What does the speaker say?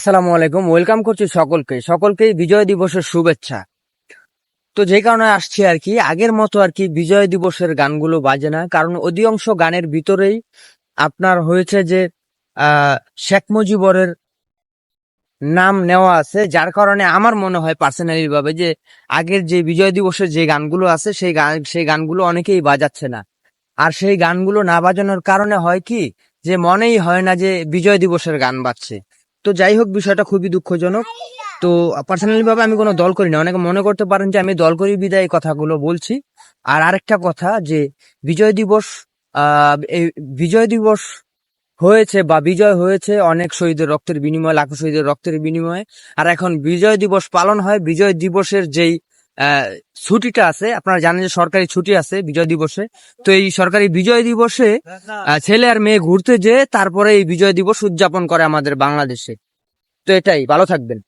আসসালামু আলাইকুম, ওয়েলকাম করছি সকলকেই বিজয় দিবসের শুভেচ্ছা। তো যে কারণে আসছি আর কি, আগের মতো আর কি বিজয় দিবসের গানগুলো বাজে না, কারণ অধিকাংশ গানের ভিতরেই আপনার হয়েছে যে শেখ মুজিবরের নাম নেওয়া আছে, যার কারণে আমার মনে হয় পার্সোনালি ভাবে যে আগের যে বিজয় দিবসের যে গানগুলো আছে সেই গানগুলো অনেকেই বাজাচ্ছে না। আর সেই গানগুলো না বাজানোর কারণে হয় কি, যে মনেই হয় না যে বিজয় দিবসের গান বাজছে। তো যাই হোক, বিষয়টা খুবই দুঃখজনক। তো পার্সোনালি ভাবে আমি কোনো দল করি না, অনেকে মনে করতে পারেন যে আমি দল করি বিদায় এই কথাগুলো বলছি। আর আরেকটা কথা যে বিজয় দিবস, এই বিজয় দিবস হয়েছে বা বিজয় হয়েছে অনেক শহীদের রক্তের বিনিময়ে, লাখো শহীদের রক্তের বিনিময়ে। আর এখন বিজয় দিবস পালন হয়, বিজয় দিবসের যেই ছুটিটা আছে, আপনারা জানেন যে সরকারি ছুটি আছে বিজয় দিবসে। তো এই সরকারি বিজয় দিবসে ছেলে আর মেয়ে ঘুরতে যেয়ে তারপরে এই বিজয় দিবস উদযাপন করে আমাদের বাংলাদেশে। তো এটাই, ভালো থাকবেন।